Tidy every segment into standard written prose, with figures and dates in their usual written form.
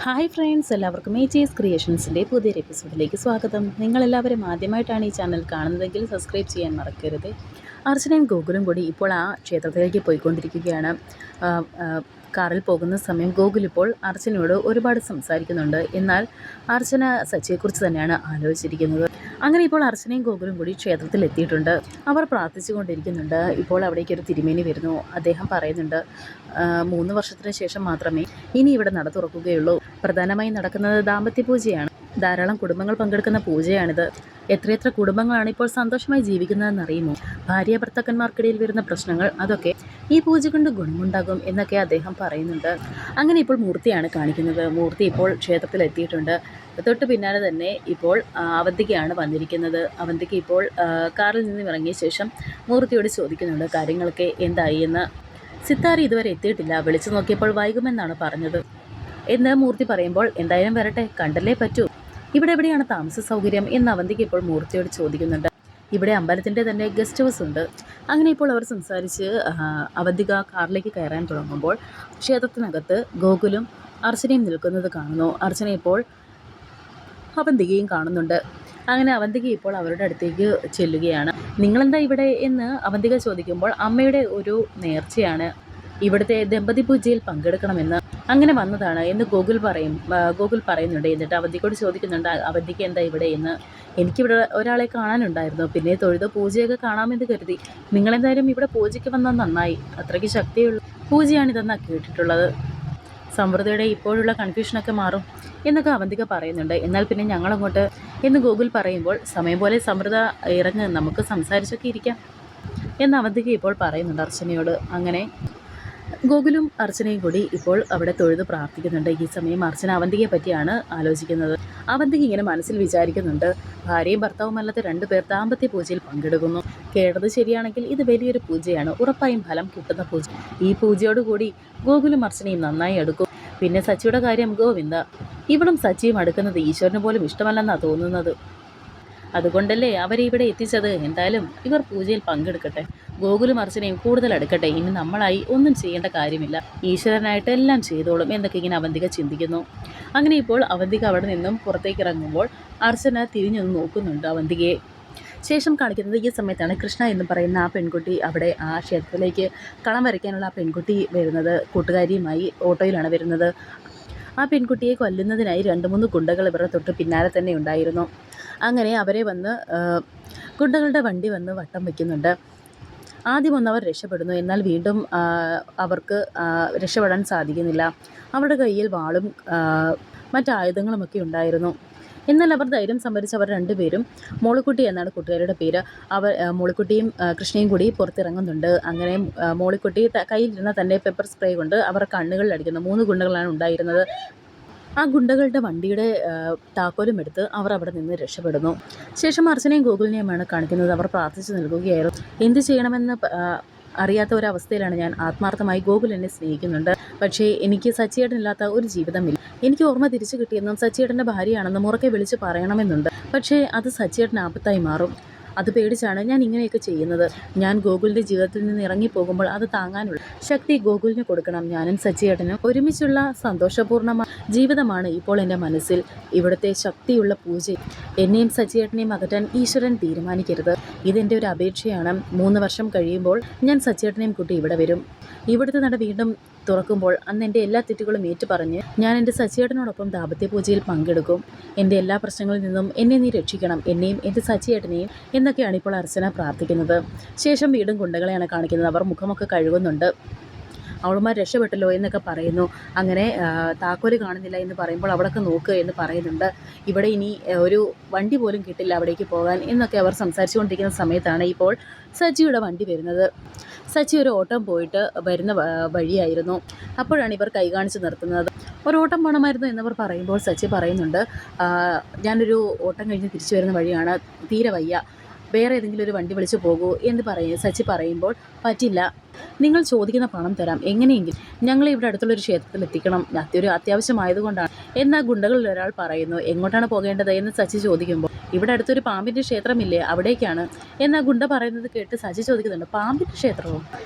Hi friends, എല്ലാവർക്കും ഏച്ചീസ് ക്രിയേഷൻസിൻ്റെ പുതിയൊരു എപ്പിസോഡിലേക്ക് സ്വാഗതം. നിങ്ങളെല്ലാവരും ആദ്യമായിട്ടാണ് ഈ ചാനൽ കാണുന്നതെങ്കിൽ സബ്സ്ക്രൈബ് ചെയ്യാൻ മറക്കരുത്. അർച്ചനയും ഗോകുലും കൂടി ഇപ്പോൾ ആ ക്ഷേത്രത്തിലേക്ക് പോയിക്കൊണ്ടിരിക്കുകയാണ്. കാറിൽ പോകുന്ന സമയം ഗോകുൽ ഇപ്പോൾ അർച്ചനയോട് ഒരുപാട് സംസാരിക്കുന്നുണ്ട്. എന്നാൽ അർച്ചന സച്ചിയെക്കുറിച്ച് തന്നെയാണ് ആലോചിച്ചിരിക്കുന്നത്. അങ്ങനെ ഇപ്പോൾ അർച്ചനയും ഗോകുലും കൂടി ക്ഷേത്രത്തിൽ എത്തിയിട്ടുണ്ട്. അവർ പ്രാർത്ഥിച്ചുകൊണ്ടിരിക്കുന്നുണ്ട്. ഇപ്പോൾ അവിടേക്ക് ഒരു തിരുമേനി വരുന്നു. അദ്ദേഹം പറയുന്നുണ്ട്, 3 വർഷത്തിന് ശേഷം മാത്രമേ ഇനി ഇവിടെ നട തുറക്കുകയുള്ളൂ. പ്രധാനമായും നടക്കുന്നത് ദാമ്പത്യ പൂജയാണ്. ധാരാളം കുടുംബങ്ങൾ പങ്കെടുക്കുന്ന പൂജയാണിത്. എത്രയെത്ര കുടുംബങ്ങളാണ് ഇപ്പോൾ സന്തോഷമായി ജീവിക്കുന്നതെന്ന് അറിയുമോ? ഭാര്യ ഭർത്താക്കന്മാർക്കിടയിൽ വരുന്ന പ്രശ്നങ്ങൾ, അതൊക്കെ ഈ പൂജ കൊണ്ട് ഗുണമുണ്ടാകും എന്നൊക്കെ അദ്ദേഹം പറയുന്നുണ്ട്. അങ്ങനെ ഇപ്പോൾ മൂർത്തിയാണ് കാണിക്കുന്നത്. മൂർത്തി ഇപ്പോൾ ക്ഷേത്രത്തിൽ എത്തിയിട്ടുണ്ട്. തൊട്ട് പിന്നാലെ തന്നെ ഇപ്പോൾ അവന്തികയാണ് വന്നിരിക്കുന്നത്. അവന്തിക ഇപ്പോൾ കാറിൽ നിന്നും ഇറങ്ങിയ ശേഷം മൂർത്തിയോട് ചോദിക്കുന്നുണ്ട് കാര്യങ്ങളൊക്കെ എന്തായി എന്ന്. സിത്താര ഇതുവരെ എത്തിയിട്ടില്ല, വിളിച്ചു നോക്കിയപ്പോൾ വൈകുമെന്നാണ് പറഞ്ഞത് എന്ന് മൂർത്തി പറയുമ്പോൾ, എന്തായാലും വരട്ടെ, കണ്ടല്ലേ പറ്റൂ. ഇവിടെ എവിടെയാണ് താമസ സൗകര്യം എന്ന് അവന്തിക ഇപ്പോൾ മൂർത്തിയോട് ചോദിക്കുന്നുണ്ട്. ഇവിടെ അമ്പലത്തിൻ്റെ തന്നെ ഗസ്റ്റ് ഹൗസ് ഉണ്ട്. അങ്ങനെ ഇപ്പോൾ അവർ സംസാരിച്ച് അവന്തിക കാറിലേക്ക് കയറാൻ തുടങ്ങുമ്പോൾ ക്ഷേത്രത്തിനകത്ത് ഗോകുലും അർച്ചനയും നിൽക്കുന്നത് കാണുന്നു. അർച്ചന ഇപ്പോൾ അവന്തികയും കാണുന്നുണ്ട്. അങ്ങനെ അവന്തിക ഇപ്പോൾ അവരുടെ അടുത്തേക്ക് ചെല്ലുകയാണ്. നിങ്ങളെന്താ ഇവിടെ എന്ന് അവന്തിക ചോദിക്കുമ്പോൾ, അമ്മയുടെ ഒരു നേർച്ചയാണ്, ഇവിടുത്തെ ദമ്പതി പൂജയിൽ പങ്കെടുക്കണമെന്ന്, അങ്ങനെ വന്നതാണ് എന്ന് ഗോകുൽ പറയുന്നുണ്ട്. എന്നിട്ട് അവന്തികയോട് ചോദിക്കുന്നുണ്ട്, അവന്തിക എന്താ ഇവിടെ എന്ന്. എനിക്കിവിടെ ഒരാളെ കാണാനുണ്ടായിരുന്നു, പിന്നെ തൊഴുത് പൂജയൊക്കെ കാണാമെന്ന് കരുതി. നിങ്ങളെന്തായാലും ഇവിടെ പൂജയ്ക്ക് വന്നാൽ നന്നായി, അത്രയ്ക്ക് ശക്തിയുള്ള പൂജയാണിതെന്നാണ് കേട്ടിട്ടുള്ളത്. സമൃദ്ധിയുടെ ഇപ്പോഴുള്ള കൺഫ്യൂഷനൊക്കെ മാറും എന്നൊക്കെ അവന്തിക പറയുന്നുണ്ട്. എന്നാൽ പിന്നെ ഞങ്ങളങ്ങോട്ട് എന്ന് ഗോകുൽ പറയുമ്പോൾ, സമയം പോലെ സമൃദ്ധ ഇറങ്ങ്, നമുക്ക് സംസാരിച്ചൊക്കെ ഇരിക്കാം എന്ന് അവന്തിക ഇപ്പോൾ പറയുന്നുണ്ട് അർച്ചനയോട്. അങ്ങനെ ഗോകുലും അർച്ചനയും കൂടി ഇപ്പോൾ അവിടെ തൊഴുത് പ്രാർത്ഥിക്കുന്നുണ്ട്. ഈ സമയം അർച്ചന അവന്തികയെ പറ്റിയാണ് ആലോചിക്കുന്നത്. അവന്തിക ഇങ്ങനെ മനസ്സിൽ വിചാരിക്കുന്നുണ്ട്, ഭാര്യയും ഭർത്താവുമല്ലാത്ത 2 പേർ ദാമ്പത്യ പൂജയിൽ പങ്കെടുക്കുന്നു. കേട്ടത് ശരിയാണെങ്കിൽ ഇത് വലിയൊരു പൂജയാണ്, ഉറപ്പായും ഫലം കിട്ടുന്ന പൂജ. ഈ പൂജയോടുകൂടി ഗോകുലും അർച്ചനയും നന്നായി അടുക്കും. പിന്നെ സച്ചിയുടെ കാര്യം ഗോവിന്ദ, ഇവളും സച്ചിയും അടുക്കുന്നത് ഈശ്വരന് പോലും ഇഷ്ടമല്ലെന്നാണ് തോന്നുന്നത്. അതുകൊണ്ടല്ലേ അവരെ ഇവിടെ എത്തിച്ചത്. എന്തായാലും ഇവർ പൂജയിൽ പങ്കെടുക്കട്ടെ, ഗോകുലും അർച്ചനയും കൂടുതൽ അടുക്കട്ടെ. ഇനി നമ്മളായി ഒന്നും ചെയ്യേണ്ട കാര്യമില്ല, ഈശ്വരനായിട്ട് എല്ലാം ചെയ്തോളും എന്നൊക്കെ ഇങ്ങനെ അവന്തിക ചിന്തിക്കുന്നു. അങ്ങനെ ഇപ്പോൾ അവന്തിക അവിടെ നിന്നും പുറത്തേക്ക് ഇറങ്ങുമ്പോൾ അർച്ചന തിരിഞ്ഞു നോക്കുന്നുണ്ട് അവന്തികയെ. ശേഷം കാണിക്കുന്നത് ഈ സമയത്താണ് കൃഷ്ണ എന്ന് പറയുന്ന ആ പെൺകുട്ടി അവിടെ ആ ക്ഷേത്രത്തിലേക്ക് കളം വരയ്ക്കാനുള്ള ആ പെൺകുട്ടി വരുന്നത്. കൂട്ടുകാരിയുമായി ഓട്ടോയിലാണ് വരുന്നത്. ആ പെൺകുട്ടിയെ കൊല്ലുന്നതിനായി 2-3 ഗുണ്ടകൾ ഇവരുടെ തൊട്ട് പിന്നാലെ തന്നെ ഉണ്ടായിരുന്നു. അങ്ങനെ അവരെ വന്ന് ഗുണ്ടകളുടെ വണ്ടി വന്ന് വട്ടം വയ്ക്കുന്നുണ്ട്. ആദ്യം അവർ രക്ഷപ്പെടുന്നു. എന്നാൽ വീണ്ടും അവർക്ക് രക്ഷപ്പെടാൻ സാധിക്കുന്നില്ല. അവരുടെ കയ്യിൽ വാളും മറ്റായുധങ്ങളുമൊക്കെ ഉണ്ടായിരുന്നു. എന്നാൽ അവർ ധൈര്യം സംഭരിച്ച് അവർ 2 പേരും, മോളിക്കുട്ടി എന്നാണ് കൂട്ടുകാരുടെ പേര്, മോളിക്കുട്ടിയും കൃഷ്ണയും കൂടി പുറത്തിറങ്ങുന്നുണ്ട്. അങ്ങനെ മോളിക്കുട്ടി കയ്യിലിരുന്ന തൻ്റെ പെപ്പർ സ്പ്രേ കൊണ്ട് അവർ കണ്ണുകളിൽ അടിക്കുന്നു. 3 ഗുണ്ടകളാണ് ഉണ്ടായിരുന്നത്. ആ ഗുണ്ടകളുടെ വണ്ടിയുടെ താക്കോലും എടുത്ത് അവർ അവിടെ നിന്ന് രക്ഷപ്പെടുന്നു. ശേഷം അർച്ചനയും ഗോകുലിനെയുമാണ് കാണിക്കുന്നത്. അവർ പ്രാർത്ഥിച്ചു നിൽക്കുകയായിരുന്നു. എന്ത് ചെയ്യണമെന്ന് അറിയാത്ത ഒരവസ്ഥയിലാണ് ഞാൻ. ആത്മാർത്ഥമായി ഗോകുൽ എന്നെ സ്നേഹിക്കുന്നുണ്ട്, പക്ഷേ എനിക്ക് സച്ചിയേട്ടനില്ലാത്ത ഒരു ജീവിതമില്ല. എനിക്ക് ഓർമ്മ തിരിച്ചു കിട്ടിയെന്നും സച്ചിയേട്ടൻ്റെ ഭാര്യയാണെന്നും ഉറക്കെ വിളിച്ച് പറയണമെന്നുണ്ട്. പക്ഷേ അത് സച്ചിയേട്ടന് ആപത്തായി മാറും. അത് പേടിച്ചാണ് ഞാൻ ഇങ്ങനെയൊക്കെ ചെയ്യുന്നത്. ഞാൻ ഗോകുലിൻ്റെ ജീവിതത്തിൽ നിന്ന് ഇറങ്ങിപ്പോകുമ്പോൾ അത് താങ്ങാനുള്ള ശക്തി ഗോകുലിന് കൊടുക്കണം. ഞാനും സച്ചിയേട്ടനും ഒരുമിച്ചുള്ള സന്തോഷപൂർണ്ണമായ ജീവിതമാണ് ഇപ്പോൾ എൻ്റെ മനസ്സിൽ. ഇവിടുത്തെ ശക്തിയുള്ള പൂജ എന്നെയും സച്ചിയേട്ടനെയും അകറ്റാൻ ഈശ്വരൻ തീരുമാനിക്കരുത്. ഇതെൻ്റെ ഒരു അപേക്ഷയാണ്. 3 വർഷം കഴിയുമ്പോൾ ഞാൻ സച്ചിയേട്ടനെയും കൂട്ടി ഇവിടെ വരും. ഇവിടുത്തെ നട വീണ്ടും തുറക്കുമ്പോൾ അന്ന് എൻ്റെ എല്ലാ തെറ്റുകളും ഏറ്റുപറഞ്ഞ് ഞാൻ എൻ്റെ സച്ചിയേട്ടനോടൊപ്പം ദാമ്പത്യ പൂജയിൽ പങ്കെടുക്കും. എൻ്റെ എല്ലാ പ്രശ്നങ്ങളിൽ നിന്നും എന്നെ നീ രക്ഷിക്കണം, എന്നെയും എൻ്റെ സച്ചിയേട്ടനെയും എന്നൊക്കെയാണ് ഇപ്പോൾ അർച്ചന പ്രാർത്ഥിക്കുന്നത്. ശേഷം വീണ്ടും ഗുണ്ടകളെയാണ് കാണിക്കുന്നത്. അവർ മുഖമൊക്കെ കഴുകുന്നുണ്ട്. അവളുമാർ രക്ഷപ്പെട്ടല്ലോ എന്നൊക്കെ പറയുന്നു. അങ്ങനെ താക്കോല് കാണുന്നില്ല എന്ന് പറയുമ്പോൾ അവിടെയൊക്കെ നോക്കുക എന്ന് പറയുന്നുണ്ട്. ഇവിടെ ഇനി ഒരു വണ്ടി പോലും കിട്ടില്ല അവിടേക്ക് പോകാൻ എന്നൊക്കെ അവർ സംസാരിച്ചുകൊണ്ടിരിക്കുന്ന സമയത്താണ് ഇപ്പോൾ സച്ചിയുടെ വണ്ടി വരുന്നത്. സച്ചി ഒരു ഓട്ടം പോയിട്ട് വരുന്ന വഴിയായിരുന്നു. അപ്പോഴാണ് ഇവർ കൈ കാണിച്ച് നിർത്തുന്നത്. ഒരോട്ടം പോകണമായിരുന്നു എന്നവർ പറയുമ്പോൾ സച്ചി പറയുന്നുണ്ട്, ഞാനൊരു ഓട്ടം കഴിഞ്ഞ് തിരിച്ചു വരുന്ന വഴിയാണ്, തീരെ വയ്യ, വേറെ ഏതെങ്കിലും ഒരു വണ്ടി വിളിച്ച് പോകൂ എന്ന് സച്ചി പറയുമ്പോൾ, പറ്റില്ല, നിങ്ങൾ ചോദിക്കുന്ന പണം തരാം, എങ്ങനെയെങ്കിലും ഞങ്ങളെ ഇവിടെ അടുത്തുള്ളൊരു ക്ഷേത്രത്തിൽ എത്തിക്കണം, ഒരു അത്യാവശ്യമായതുകൊണ്ടാണ്. എന്നാൽ ഗുണ്ടകളിൽ ഒരാൾ പറയുന്നു, എങ്ങോട്ടാണ് പോകേണ്ടത് എന്ന് സച്ചി ചോദിക്കുമ്പോൾ, ഇവിടെ അടുത്തൊരു പാമ്പിൻ്റെ ക്ഷേത്രമില്ലേ, അവിടേക്കാണ് എന്നാ ഗുണ്ട പറയുന്നത് കേട്ട് സച്ചി ചോദിക്കുന്നുണ്ട്. പാമ്പിൻ്റെ ക്ഷേത്രമോ?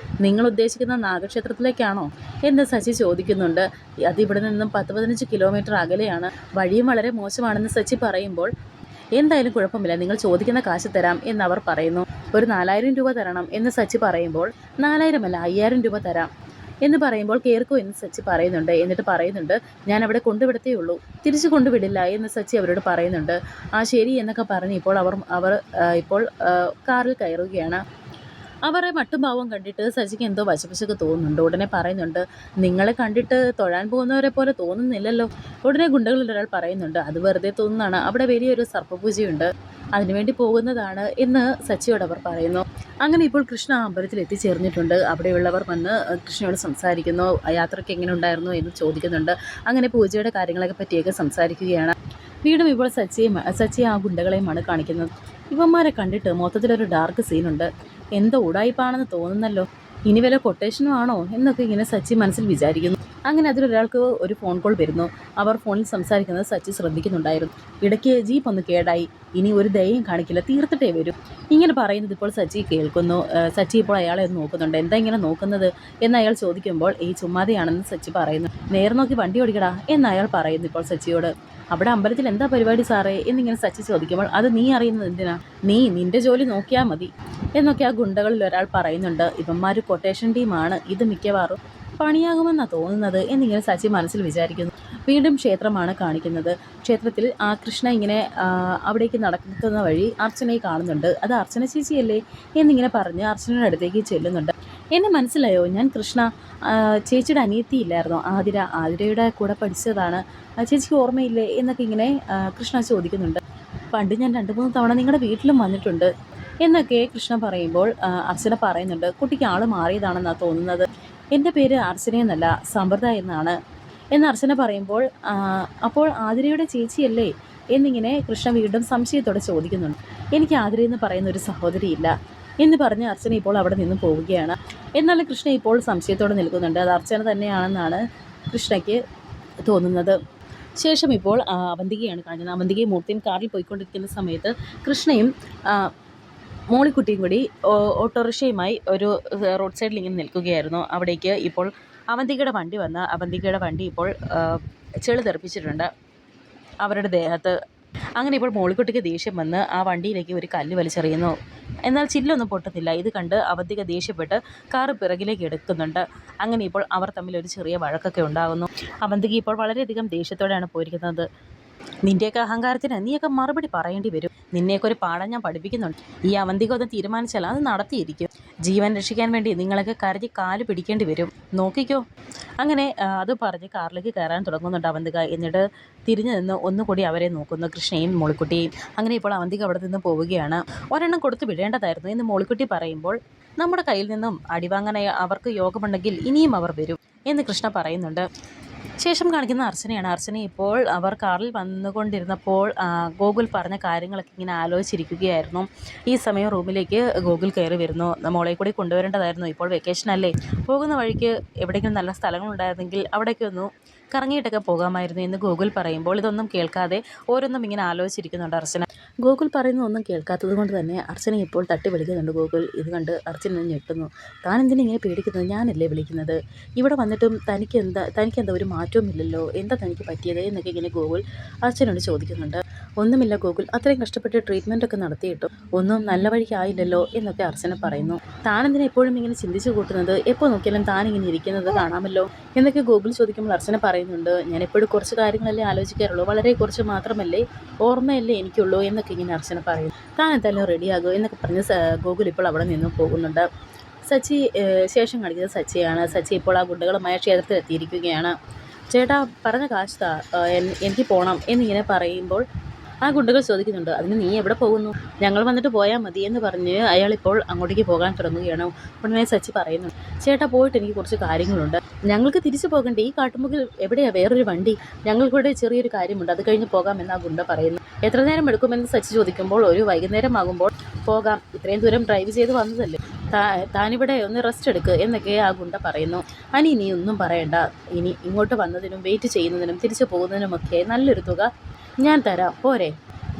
നിങ്ങൾ ഉദ്ദേശിക്കുന്ന നാഗക്ഷേത്രത്തിലേക്കാണോ എന്ന് സച്ചി ചോദിക്കുന്നുണ്ട്. അത് ഇവിടെ നിന്നും 10-15 കിലോമീറ്റർ അകലെയാണ്, വഴിയും വളരെ മോശമാണെന്ന് സച്ചി പറയുമ്പോൾ എന്തായാലും കുഴപ്പമില്ല, നിങ്ങൾ ചോദിക്കുന്ന കാശ് തരാം എന്നവർ പറയുന്നു. ഒരു 4000 രൂപ തരണം എന്ന് സച്ചി പറയുമ്പോൾ 4000 അല്ല 5000 രൂപ തരാം എന്ന് പറയുമ്പോൾ കേൾക്കൂ എന്ന് സച്ചി പറയുന്നുണ്ട്. എന്നിട്ട് പറയുന്നുണ്ട്, ഞാൻ അവിടെ കൊണ്ടുവിടത്തേ ഉള്ളൂ, തിരിച്ചു കൊണ്ടുവിടില്ല എന്ന് സച്ചി അവരോട് പറയുന്നുണ്ട്. ആ ശരി എന്നൊക്കെ പറഞ്ഞ് ഇപ്പോൾ അവർ ഇപ്പോൾ കാറിൽ കയറുകയാണ്. അവരെ മട്ടുഭാവം കണ്ടിട്ട് സച്ചിക്ക് എന്തോ വശവശക്ക് തോന്നുന്നുണ്ട്. ഉടനെ പറയുന്നുണ്ട്, നിങ്ങളെ കണ്ടിട്ട് തൊഴാൻ പോകുന്നവരെ പോലെ തോന്നുന്നില്ലല്ലോ. ഉടനെ ഗുണ്ടകളിൽ ഒരാൾ പറയുന്നുണ്ട്, അത് വെറുതെ തോന്നുന്നതാണ്, അവിടെ വലിയൊരു സർപ്പപൂജയുണ്ട്, അതിനുവേണ്ടി പോകുന്നതാണ് എന്ന് സച്ചിയോട് അവർ പറയുന്നു. അങ്ങനെ ഇപ്പോൾ കൃഷ്ണ അമ്പലത്തിൽ എത്തിച്ചേർന്നിട്ടുണ്ട്. അവിടെയുള്ളവർ വന്ന് കൃഷ്ണയോട് സംസാരിക്കുന്നു, യാത്രയ്ക്ക് എങ്ങനെ ഉണ്ടായിരുന്നു എന്ന് ചോദിക്കുന്നുണ്ട്. അങ്ങനെ പൂജയുടെ കാര്യങ്ങളെ പറ്റിയൊക്കെ സംസാരിക്കുകയാണ്. വീണ്ടും ഇപ്പോൾ സച്ചി ആ ഗുണ്ടകളെയുമാണ് കാണിക്കുന്നത്. ഇവന്മാരെ കണ്ടിട്ട് മൊത്തത്തിലൊരു ഡാർക്ക് സീനുണ്ട്, എന്തോ ഉടായിപ്പാണെന്ന് തോന്നുന്നല്ലോ, ഇനി വല്ല കൊട്ടേഷനും ആണോ എന്നൊക്കെ ഇങ്ങനെ സച്ചി മനസ്സിൽ വിചാരിക്കുന്നു. അങ്ങനെ അതിലൊരാൾക്ക് ഒരു ഫോൺ കോൾ വരുന്നു. അവർ ഫോണിൽ സംസാരിക്കുന്നത് സച്ചി ശ്രദ്ധിക്കുന്നുണ്ടായിരുന്നു. ഇടയ്ക്ക് ജീപ്പ് ഒന്ന് കേടായി, ഇനി ഒരു ദയം കാണിക്കില്ല, തീർത്തിട്ടേ വരും, ഇങ്ങനെ പറയുന്നത് ഇപ്പോൾ സച്ചി കേൾക്കുന്നു. സച്ചി ഇപ്പോൾ അയാളെ ഒന്ന് നോക്കുന്നുണ്ട്. എന്താ ഇങ്ങനെ നോക്കുന്നത് എന്ന് അയാൾ ചോദിക്കുമ്പോൾ ഈ ചുമ്മാതെയാണെന്ന് സച്ചി പറയുന്നു. നേരെ നോക്കി വണ്ടി ഓടിക്കടാ എന്ന് അയാൾ പറയുന്നു ഇപ്പോൾ സച്ചിയോട്. അവിടെ അമ്പലത്തിൽ എന്താ പരിപാടി സാറേ എന്നിങ്ങനെ സച്ചി ചോദിക്കുമ്പോൾ അത് നീ അറിയുന്നത് എന്തിനാ, നീ നിന്റെ ജോലി നോക്കിയാൽ മതി എന്നൊക്കെ ആ ഗുണ്ടകളിൽ ഒരാൾ പറയുന്നുണ്ട്. ഇവന്മാർ കൊട്ടേഷൻ ടീമാണ്, ഇത് മിക്കവാറും പണിയാകുമെന്നാണ് തോന്നുന്നത് എന്നിങ്ങനെ സച്ചി മനസ്സിൽ വിചാരിക്കുന്നു. വീണ്ടും ക്ഷേത്രമാണ് കാണിക്കുന്നത്. ക്ഷേത്രത്തിൽ ആ കൃഷ്ണ ഇങ്ങനെ അവിടേക്ക് നടക്കുന്ന വഴി അർച്ചനയെ കാണുന്നുണ്ട്. അത് അർച്ചന ചേച്ചിയല്ലേ എന്നിങ്ങനെ പറഞ്ഞ് അർച്ചനയുടെ അടുത്തേക്ക് ചെല്ലുന്നുണ്ട്. എന്നെ മനസ്സിലായോ, ഞാൻ കൃഷ്ണ, ചേച്ചിയുടെ അനിയത്തിയില്ലായിരുന്നോ ആതിരയുടെ കൂടെ പഠിച്ചതാണ്, ചേച്ചിക്ക് ഓർമ്മയില്ലേ എന്നൊക്കെ ഇങ്ങനെ കൃഷ്ണ ചോദിക്കുന്നുണ്ട്. പണ്ട് ഞാൻ 2-3 തവണ നിങ്ങളുടെ വീട്ടിലും വന്നിട്ടുണ്ട് എന്നൊക്കെ കൃഷ്ണ പറയുമ്പോൾ അർച്ചന പറയുന്നുണ്ട്, കുട്ടിക്ക് ആൾ മാറിയതാണെന്നാണ് തോന്നുന്നത്, എൻ്റെ പേര് അർച്ചനയെന്നല്ല സമ്പ്രദായം എന്നാണ് എന്ന് അർച്ചന പറയുമ്പോൾ അപ്പോൾ ആതിരയുടെ ചേച്ചിയല്ലേ എന്നിങ്ങനെ കൃഷ്ണ വീണ്ടും സംശയത്തോടെ ചോദിക്കുന്നുണ്ട്. എനിക്ക് ആതിര എന്ന് പറയുന്ന ഒരു സഹോദരിയില്ല എന്ന് പറഞ്ഞ് അർച്ചന ഇപ്പോൾ അവിടെ നിന്ന് പോവുകയാണ്. എന്നാലും കൃഷ്ണ ഇപ്പോൾ സംശയത്തോടെ നിൽക്കുന്നുണ്ട്. അത് അർച്ചന തന്നെയാണെന്നാണ് കൃഷ്ണയ്ക്ക് തോന്നുന്നത്. ശേഷം ഇപ്പോൾ അവന്തികയാണ് കാണിക്കുന്നത്. അവന്തികയും മൂർത്തിയും കാറിൽ പോയിക്കൊണ്ടിരിക്കുന്ന സമയത്ത് കൃഷ്ണയും മോളിക്കുട്ടിയും കൂടി ഓട്ടോറിക്ഷയുമായി ഒരു റോഡ് സൈഡിൽ ഇങ്ങനെ നിൽക്കുകയായിരുന്നു. അവിടേക്ക് ഇപ്പോൾ അവന്തികയുടെ വണ്ടി വന്ന് അവന്തികയുടെ വണ്ടി ഇപ്പോൾ ചെളി തെറിപ്പിച്ചിട്ടുണ്ട് അവരുടെ ദേഹത്ത്. അങ്ങനെ ഇപ്പോൾ മോളിക്കുട്ടിക്ക് ദേഷ്യം വന്ന് ആ വണ്ടിയിലേക്ക് ഒരു കല്ല് വലിച്ചെറിയുന്നു. എന്നാൽ ചില്ലൊന്നും പൊട്ടുന്നില്ല. ഇത് കണ്ട് അവന്തിക ദേഷ്യപ്പെട്ട് കാറ് പിറകിലേക്ക് എടുക്കുന്നുണ്ട്. അങ്ങനെ ഇപ്പോൾ അവർ തമ്മിൽ ഒരു ചെറിയ വഴക്കൊക്കെ ഉണ്ടാകുന്നു. അവന്തിക ഇപ്പോൾ വളരെയധികം ദേഷ്യത്തോടെയാണ് പോയിരിക്കുന്നത്. നിൻ്റെയൊക്കെ അഹങ്കാരത്തിന് നീയൊക്കെ മറുപടി പറയേണ്ടി വരും, നിന്നെയൊക്കെ ഒരു പാഠം ഞാൻ പഠിപ്പിക്കുന്നുണ്ട്. ഈ അവന്തിക ഒന്ന് തീരുമാനിച്ചാൽ അത് നടത്തിയിരിക്കും, ജീവൻ രക്ഷിക്കാൻ വേണ്ടി നിങ്ങളൊക്കെ കരുതി കാല് പിടിക്കേണ്ടി വരും, നോക്കിക്കോ. അങ്ങനെ അത് പറഞ്ഞ് കാറിലേക്ക് കയറാൻ തുടങ്ങുന്നുണ്ട് അവന്തിക. എന്നിട്ട് തിരിഞ്ഞു നിന്ന് ഒന്നുകൂടി അവരെ നോക്കുന്നു, കൃഷ്ണയും മോളിക്കുട്ടിയും. അങ്ങനെ ഇപ്പോൾ അവന്തിക അവിടെ നിന്ന് പോവുകയാണ്. ഒരെണ്ണം കൊടുത്ത് വിടേണ്ടതായിരുന്നു എന്ന് മോളിക്കുട്ടി പറയുമ്പോൾ നമ്മുടെ കയ്യിൽ നിന്നും അടിവാങ്ങാൻ അവർക്ക് യോഗമുണ്ടെങ്കിൽ ഇനിയും അവർ വരും എന്ന് കൃഷ്ണ പറയുന്നുണ്ട്. ശേഷം കാണിക്കുന്ന അർച്ചനയാണ്. അർച്ചന ഇപ്പോൾ അവർ കാറിൽ വന്നുകൊണ്ടിരുന്നപ്പോൾ ഗോകുൽ പറഞ്ഞ കാര്യങ്ങളൊക്കെ ഇങ്ങനെ ആലോചിച്ചിരിക്കുകയായിരുന്നു. ഈ സമയം റൂമിലേക്ക് ഗോകുൽ കയറി വരുന്നു. മോളെ കൂടി കൊണ്ടുവരേണ്ടതായിരുന്നു, ഇപ്പോൾ വെക്കേഷനല്ലേ, പോകുന്ന വഴിക്ക് എവിടെയെങ്കിലും നല്ല സ്ഥലങ്ങളുണ്ടായിരുന്നെങ്കിൽ അവിടേക്കൊന്നു കറങ്ങിയിട്ടൊക്കെ പോകാമായിരുന്നു എന്ന് ഗോകുൽ പറയുമ്പോൾ ഇതൊന്നും കേൾക്കാതെ ഓരോന്നും ഇങ്ങനെ ആലോചിച്ചിരിക്കുന്നുണ്ട് അർച്ചന. ഗോകുൽ പറയുന്ന ഒന്നും കേൾക്കാത്തത് കൊണ്ട് തന്നെ അർച്ചന ഇപ്പോൾ തട്ടി വിളിക്കുന്നുണ്ട് ഗോകുൽ. ഇത് കണ്ട് അർച്ചന ഞെട്ടുന്നു. താൻ എന്തിനാ ഇങ്ങനെ പേടിക്കുന്നത്, ഞാനല്ലേ വിളിക്കുന്നത്, ഇവിടെ വന്നിട്ടും തനിക്കെന്താ ഒരു മാറ്റവുമില്ലല്ലോ, എന്താ തനിക്ക് പറ്റിയത് എന്നൊക്കെ ഇങ്ങനെ ഗോകുൽ അർച്ചനയോട് ചോദിക്കുന്നുണ്ട്. ഒന്നുമില്ല ഗോകുൽ, അത്രയും കഷ്ടപ്പെട്ട് ട്രീറ്റ്മെൻറ്റൊക്കെ നടത്തിയിട്ടും ഒന്നും നല്ല വഴിക്കായില്ലല്ലോ എന്നൊക്കെ അർച്ചന പറയുന്നു. താനെന്തിനാ എപ്പോഴും ഇങ്ങനെ ചിന്തിച്ചു കൂട്ടുന്നത്, എപ്പോൾ നോക്കിയാലും താനിങ്ങനെ ഇരിക്കുന്നത് കാണാമല്ലോ എന്നൊക്കെ ഗോകുൽ ചോദിക്കുമ്പോൾ അർച്ചന പറയുന്നുണ്ട്, ഞാൻ എപ്പോഴും കുറച്ച് കാര്യങ്ങളല്ലേ ആലോചിക്കാറുള്ളൂ, വളരെ കുറച്ച് മാത്രമല്ലേ ഓർമ്മയല്ലേ എനിക്കുള്ളൂ എന്നൊക്കെ ഇങ്ങനെ അർച്ചന പറയും. താൻ എന്തായാലും റെഡിയാകും എന്നൊക്കെ പറഞ്ഞ് ഗോകുൽ ഇപ്പോൾ അവിടെ നിന്ന് പോകുന്നുണ്ട്. സച്ചി ശേഷം കാണിക്കുന്നത് സച്ചിയാണ്. സച്ചി ഇപ്പോൾ ആ ഗുണ്ടകളുമായ ക്ഷേത്രത്തിൽ എത്തിയിരിക്കുകയാണ്. ചേട്ടാ പറഞ്ഞ കാശ് താ, എനിക്ക് പോകണം എന്നിങ്ങനെ പറയുമ്പോൾ ആ ഗുണ്ടകൾ ചോദിക്കുന്നുണ്ട്, അതിന് നീ എവിടെ പോകുന്നു, ഞങ്ങൾ വന്നിട്ട് പോയാൽ മതി എന്ന് പറഞ്ഞ് അയാളിപ്പോൾ അങ്ങോട്ടേക്ക് പോകാൻ തുടങ്ങുകയാണ്. ഉടനെ സച്ചി പറയുന്നു, ചേട്ടാ പോയിട്ട് എനിക്ക് കുറച്ച് കാര്യങ്ങളുണ്ട്, ഞങ്ങൾക്ക് തിരിച്ചു പോകണ്ടേ, ഈ കാട്ടുമുക്കിൽ എവിടെയാണ് വേറൊരു വണ്ടി, ഞങ്ങൾക്കിവിടെ ചെറിയൊരു കാര്യമുണ്ട്, അത് കഴിഞ്ഞ് പോകാമെന്ന് ആ ഗുണ്ട പറയുന്നു. എത്ര നേരം എടുക്കുമെന്ന് സച്ചി ചോദിക്കുമ്പോൾ ഒരു വൈകുന്നേരം ആകുമ്പോൾ പോകാം, ഇത്രയും ദൂരം ഡ്രൈവ് ചെയ്ത് വന്നതല്ലേ, താനിവിടെ ഒന്ന് റെസ്റ്റ് എടുക്കുക എന്നൊക്കെ ആ ഗുണ്ട പറയുന്നു. നീ ഒന്നും പറയണ്ട, ഇനി ഇങ്ങോട്ട് വന്നതിനും വെയിറ്റ് ചെയ്യുന്നതിനും തിരിച്ചു പോകുന്നതിനുമൊക്കെ നല്ലൊരു തുക ഞാൻ തരാം, പോരെ.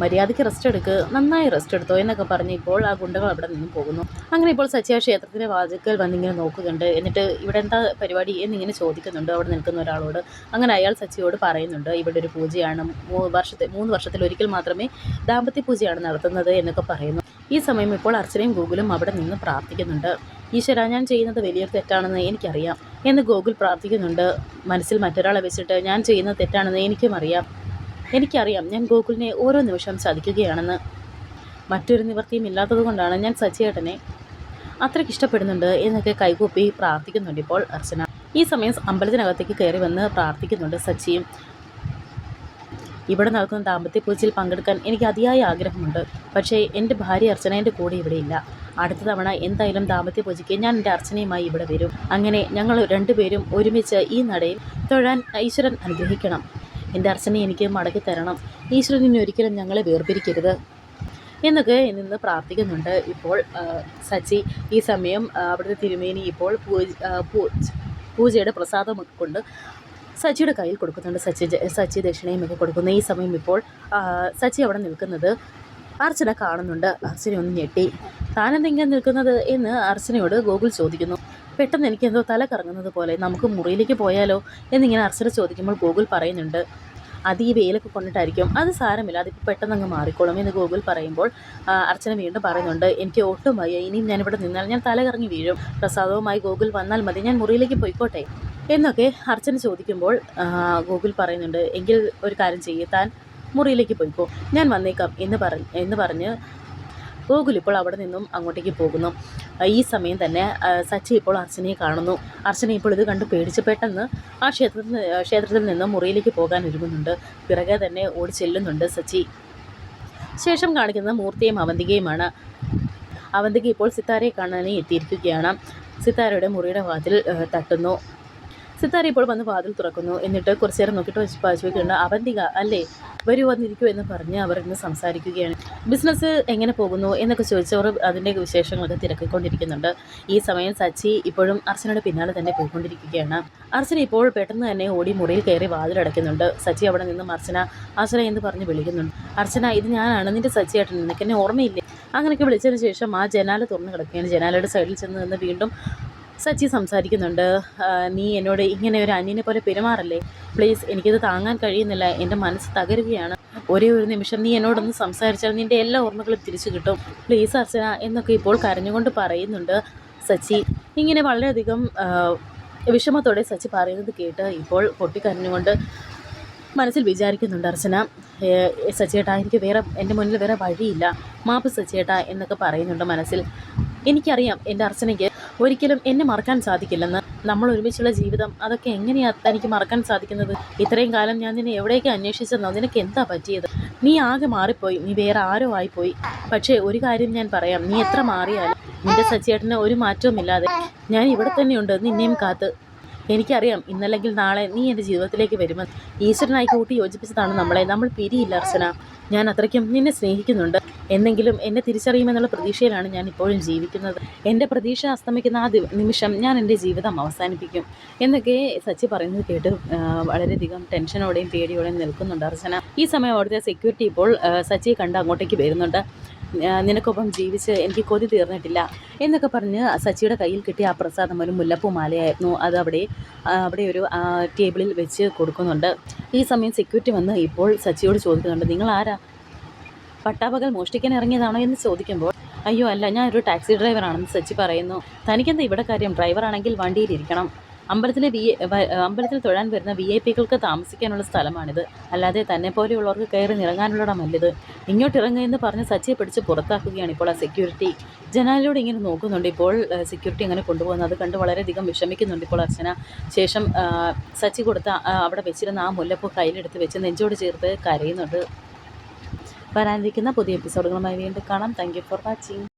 മര്യാദയ്ക്ക് റെസ്റ്റ് എടുക്ക്, നന്നായി റെസ്റ്റ് എടുത്തോ എന്നൊക്കെ പറഞ്ഞ് ഇപ്പോൾ ആ ഗുണ്ടകൾ അവിടെ നിന്നും പോകുന്നു. അങ്ങനെ ഇപ്പോൾ സച്ചി ആ ക്ഷേത്രത്തിൻ്റെ വാതിൽക്കൽ വന്നിങ്ങനെ നോക്കുന്നുണ്ട്. എന്നിട്ട് ഇവിടെ എന്താ പരിപാടി എന്നിങ്ങനെ ചോദിക്കുന്നുണ്ട് അവിടെ നിൽക്കുന്ന ഒരാളോട്. അങ്ങനെ അയാൾ സച്ചിയോട് പറയുന്നുണ്ട്, ഇവിടെ ഒരു പൂജയാണ്, 3 വർഷത്തിലൊരിക്കൽ മാത്രമേ ദാമ്പത്യ പൂജയാണ് നടത്തുന്നത് എന്നൊക്കെ പറയുന്നു. ഈ സമയം ഇപ്പോൾ അർച്ചനയും ഗോകുലും അവിടെ നിന്ന് പ്രാർത്ഥിക്കുന്നുണ്ട്. ഈശ്വര, ഞാൻ ചെയ്യുന്നത് വലിയൊരു തെറ്റാണെന്ന് എനിക്കറിയാം എന്ന് ഗോകുൽ പ്രാർത്ഥിക്കുന്നുണ്ട്. മനസ്സിൽ മറ്റൊരാളെ വെച്ചിട്ട് ഞാൻ ചെയ്യുന്നത് തെറ്റാണെന്ന് എനിക്കറിയാം ഞാൻ ഗോകുലിനെ ഓരോ നിമിഷം ചതിക്കുകയാണെന്ന്. മറ്റൊരു നിവൃത്തിയും ഇല്ലാത്തതുകൊണ്ടാണ് ഞാൻ സച്ചിയേട്ടനെ അത്രയ്ക്ക് ഇഷ്ടപ്പെടുന്നുണ്ട് എന്നൊക്കെ കൈകൂപ്പി പ്രാർത്ഥിക്കുന്നുണ്ട് ഇപ്പോൾ അർച്ചന. ഈ സമയം അമ്പലത്തിനകത്തേക്ക് കയറി വന്ന് പ്രാർത്ഥിക്കുന്നുണ്ട് സച്ചിയും. ഇവിടെ നടക്കുന്ന ദാമ്പത്യ പൂജയിൽ പങ്കെടുക്കാൻ എനിക്ക് അതിയായ ആഗ്രഹമുണ്ട്. പക്ഷേ എൻ്റെ ഭാര്യ അർച്ചന എൻ്റെ കൂടെ ഇവിടെ ഇല്ല. അടുത്ത തവണ എന്തായാലും ദാമ്പത്യ പൂജയ്ക്ക് ഞാൻ എൻ്റെ അർച്ചനയുമായി ഇവിടെ വരും. അങ്ങനെ ഞങ്ങൾ രണ്ടുപേരും ഒരുമിച്ച് ഈ നടയിൽ തൊഴാൻ ഈശ്വരൻ അനുഗ്രഹിക്കണം. എൻ്റെ അർച്ചനയെ എനിക്ക് മടക്കി തരണം. ഈശ്വരൻ ഇനി ഒരിക്കലും ഞങ്ങളെ വേർപിരിക്കരുത് എന്നൊക്കെ നിന്ന് പ്രാർത്ഥിക്കുന്നുണ്ട് ഇപ്പോൾ സച്ചി. ഈ സമയം അവിടുത്തെ തിരുമേനി ഇപ്പോൾ പൂജയുടെ പ്രസാദം കൊണ്ട് സച്ചിയുടെ കയ്യിൽ കൊടുക്കുന്നുണ്ട്. സച്ചി ദക്ഷിണയുമൊക്കെ കൊടുക്കുന്നു. ഈ സമയം ഇപ്പോൾ സച്ചി അവിടെ നിൽക്കുന്നത് അർച്ചന കാണുന്നുണ്ട്. അർച്ചന ഒന്ന് ഞെട്ടി. താനെന്തെങ്കിലും നിൽക്കുന്നത് എന്ന് അർച്ചനയോട് ഗോകുൽ ചോദിക്കുന്നു. പെട്ടെന്ന് എനിക്കെന്തോ തല കറങ്ങുന്നത് പോലെ, നമുക്ക് മുറിയിലേക്ക് പോയാലോ എന്നിങ്ങനെ അർച്ചന ചോദിക്കുമ്പോൾ ഗോകുൽ പറയുന്നുണ്ട്, അത് ഈ വെയിലൊക്കെ കൊണ്ടിട്ടായിരിക്കും, അത് സാരമില്ല, അതിപ്പോൾ പെട്ടെന്ന് അങ്ങ് മാറിക്കോളും എന്ന് ഗോകുൽ പറയുമ്പോൾ അർച്ചന വീണ്ടും പറയുന്നുണ്ട്, എനിക്ക് ഒട്ടും വയ്യ, ഇനിയും ഞാനിവിടെ നിന്നാൽ ഞാൻ തല കറങ്ങി വീഴും. പ്രസാദവുമായി ഗോകുൽ വന്നാൽ മതി, ഞാൻ മുറിയിലേക്ക് പോയിക്കോട്ടെ എന്നൊക്കെ അർച്ചന ചോദിക്കുമ്പോൾ ഗോകുൽ പറയുന്നുണ്ട്, എങ്കിൽ ഒരു കാര്യം ചെയ്യ്, താൻ മുറിയിലേക്ക് പോയിക്കോ, ഞാൻ വന്നേക്കാം എന്ന് പറഞ്ഞ് ഗോകുൽ ഇപ്പോൾ അവിടെ നിന്നും അങ്ങോട്ടേക്ക് പോകുന്നു. ഈ സമയം തന്നെ സച്ചി ഇപ്പോൾ അർച്ചനയെ കാണുന്നു. അർച്ചന ഇപ്പോൾ ഇത് കണ്ട് പേടിച്ച് പെട്ടെന്ന് ആ ക്ഷേത്രത്തിൽ നിന്ന് മുറിയിലേക്ക് പോകാൻ ഒരുങ്ങുന്നുണ്ട്. പിറകെ തന്നെ ഓടി ചെല്ലുന്നുണ്ട് സച്ചി. ശേഷം കാണിക്കുന്നത് മൂർത്തിയും അവന്തികയുമാണ്. അവന്തിക ഇപ്പോൾ സിത്താരയെ കാണാനായി എത്തിയിരിക്കുകയാണ്. സിത്താരയുടെ മുറിയുടെ വാതിൽ തട്ടുന്നു. സിത്താര ഇപ്പോൾ വന്ന് വാതിൽ തുറക്കുന്നു. എന്നിട്ട് കുറച്ചു നേരം നോക്കിയിട്ട് ചോദിക്കുന്നുണ്ട്, അവന്തിക അല്ലേ, വരൂ വന്നിരിക്കൂ എന്ന് പറഞ്ഞ് അവർ ഇന്ന് സംസാരിക്കുകയാണ്. ബിസിനസ് എങ്ങനെ പോകുന്നു എന്നൊക്കെ ചോദിച്ചവർ അതിൻ്റെ വിശേഷങ്ങളൊക്കെ തിരക്കിക്കൊണ്ടിരിക്കുന്നുണ്ട്. ഈ സമയം സച്ചി ഇപ്പോഴും അർച്ചനയുടെ പിന്നാലെ തന്നെ പോയിക്കൊണ്ടിരിക്കുകയാണ്. അർച്ചന ഇപ്പോൾ പെട്ടെന്ന് തന്നെ ഓടി മുറിയിൽ കയറി വാതിലടയ്ക്കുന്നുണ്ട്. സച്ചി അവിടെ നിന്നും അർച്ചന എന്ന് പറഞ്ഞ് വിളിക്കുന്നുണ്ട്. അർച്ചന, ഇത് ഞാനാണ്, നിൻ്റെ സച്ചിയേട്ടൻ, നിനക്ക് എന്നെ ഓർമ്മയില്ലേ? അങ്ങനെയൊക്കെ വിളിച്ചതിന് ശേഷം ആ ജനാല തുറന്ന് കിടക്കുകയാണ്. ജനാലയുടെ സൈഡിൽ ചെന്ന് നിന്ന് വീണ്ടും സച്ചി സംസാരിക്കുന്നുണ്ട്. നീ എന്നോട് ഇങ്ങനെ ഒരു അന്യനെ പോലെ പെരുമാറല്ലേ, പ്ലീസ്, എനിക്കിത് താങ്ങാൻ കഴിയുന്നില്ല, എൻ്റെ മനസ്സ് തകരുകയാണ്. ഒരേ ഒരു നിമിഷം നീ എന്നോടൊന്ന് സംസാരിച്ചാൽ നിൻ്റെ എല്ലാ ഓർമ്മകളും തിരിച്ചു കിട്ടും, പ്ലീസ് അർച്ചന എന്നൊക്കെ ഇപ്പോൾ കരഞ്ഞുകൊണ്ട് പറയുന്നുണ്ട് സച്ചി. ഇങ്ങനെ വളരെയധികം വിഷമത്തോടെ സച്ചി പറയുന്നത് കേട്ട് ഇപ്പോൾ പൊട്ടിക്കരഞ്ഞുകൊണ്ട് മനസ്സിൽ വിചാരിക്കുന്നുണ്ട് അർച്ചന, സച്ചിയേട്ടാ, എനിക്ക് എൻ്റെ മുന്നിൽ വേറെ വഴിയില്ല, മാപ്പ് സച്ചിയേട്ടാ എന്നൊക്കെ പറയുന്നുണ്ട് മനസ്സിൽ. എനിക്കറിയാം എൻ്റെ അർച്ചനയ്ക്ക് ഒരിക്കലും എന്നെ മറക്കാൻ സാധിക്കില്ലെന്ന്. നമ്മൾ ഒരുമിച്ചുള്ള ജീവിതം, അതൊക്കെ എങ്ങനെയാണ് തനിക്ക് മറക്കാൻ സാധിക്കുന്നത്? ഇത്രയും കാലം ഞാൻ നിന്നെ എവിടെയൊക്കെ അന്വേഷിച്ചെന്നോ, നിനക്ക് എന്താ പറ്റിയത്? നീ ആകെ മാറിപ്പോയി, നീ വേറെ ആരോ ആയിപ്പോയി. പക്ഷേ ഒരു കാര്യം ഞാൻ പറയാം, നീ എത്ര മാറിയാലും നിൻ്റെ സച്ചിയേട്ടന് ഒരു മാറ്റവുമില്ലാതെ ഞാൻ ഇവിടെ തന്നെയുണ്ട് നിന്നെയും കാത്ത്. എനിക്കറിയാം ഇന്നല്ലെങ്കിൽ നാളെ നീ എൻ്റെ ജീവിതത്തിലേക്ക് വരുമെന്ന്. ഈശ്വരനായി കൂട്ടി യോജിപ്പിച്ചതാണ് നമ്മൾ പിരിയില്ല അർച്ചന. ഞാൻ അത്രയ്ക്കും നിന്നെ സ്നേഹിക്കുന്നുണ്ട്. എന്നെങ്കിലും എന്നെ തിരിച്ചറിയുമെന്നുള്ള പ്രതീക്ഷയിലാണ് ഞാൻ ഇപ്പോഴും ജീവിക്കുന്നത്. എൻ്റെ പ്രതീക്ഷ അസ്തമിക്കുന്ന ആ നിമിഷം ഞാൻ എൻ്റെ ജീവിതം അവസാനിപ്പിക്കും എന്നൊക്കെ സച്ചി പറയുന്നത് കേട്ട് വളരെയധികം ടെൻഷനോടെയും പേടിയോടെയും നിൽക്കുന്നുണ്ട് അർച്ചന. ഈ സമയം അവിടുത്തെ സെക്യൂരിറ്റി ഇപ്പോൾ സച്ചിയെ കണ്ട് അങ്ങോട്ടേക്ക് വരുന്നുണ്ട്. നിനക്കൊപ്പം ജീവിച്ച് എനിക്ക് കൊതി തീർന്നിട്ടില്ല എന്നൊക്കെ പറഞ്ഞ് സച്ചിയുടെ കയ്യിൽ കിട്ടിയ ആ പ്രസാദം ഒരു മുല്ലപ്പൂ മാലയായിരുന്നു. അത് അവിടെ ഒരു ടേബിളിൽ വെച്ച് കൊടുക്കുന്നുണ്ട്. ഈ സമയം സെക്യൂരിറ്റി വന്ന് ഇപ്പോൾ സച്ചിയോട് ചോദിക്കുന്നുണ്ട്, നിങ്ങൾ ആരാ, പട്ടാപകൽ മോഷ്ടിക്കാൻ ഇറങ്ങിയതാണോ എന്ന് ചോദിക്കുമ്പോൾ, അയ്യോ അല്ല, ഞാനൊരു ടാക്സി ഡ്രൈവറാണെന്ന് സച്ചി പറയുന്നു. തനിക്കെന്താ ഇവിടെ കാര്യം? ഡ്രൈവറാണെങ്കിൽ വണ്ടിയിലിരിക്കണം. അമ്പലത്തിൽ തൊഴാൻ വരുന്ന VIP-കൾക്ക് താമസിക്കാനുള്ള സ്ഥലമാണിത്, അല്ലാതെ തന്നെ പോലെയുള്ളവർക്ക് കയറി നിറങ്ങാനുള്ളടമല്ലിത്. ഇങ്ങോട്ടിറങ്ങുക എന്ന് പറഞ്ഞ് സച്ചിയെ പിടിച്ച് പുറത്താക്കുകയാണ് ഇപ്പോൾ ആ സെക്യൂരിറ്റി. ജനാലിലൂടെ ഇങ്ങനെ നോക്കുന്നുണ്ട് ഇപ്പോൾ സെക്യൂരിറ്റി അങ്ങനെ കൊണ്ടുപോകുന്നത്. അത് കണ്ട് വളരെയധികം വിഷമിക്കുന്നുണ്ട് ഇപ്പോൾ അർച്ചന. ശേഷം സച്ചി കൊടുത്ത അവിടെ വെച്ചിരുന്ന ആ മുല്ലപ്പൂ കയ്യിലെടുത്ത് വെച്ച് നെഞ്ചോട് ചേർത്ത് കരയുന്നുണ്ട്. വരാനിരിക്കുന്ന പുതിയ എപ്പിസോഡുകളുമായി വീണ്ടും കാണാം. Thank you for watching.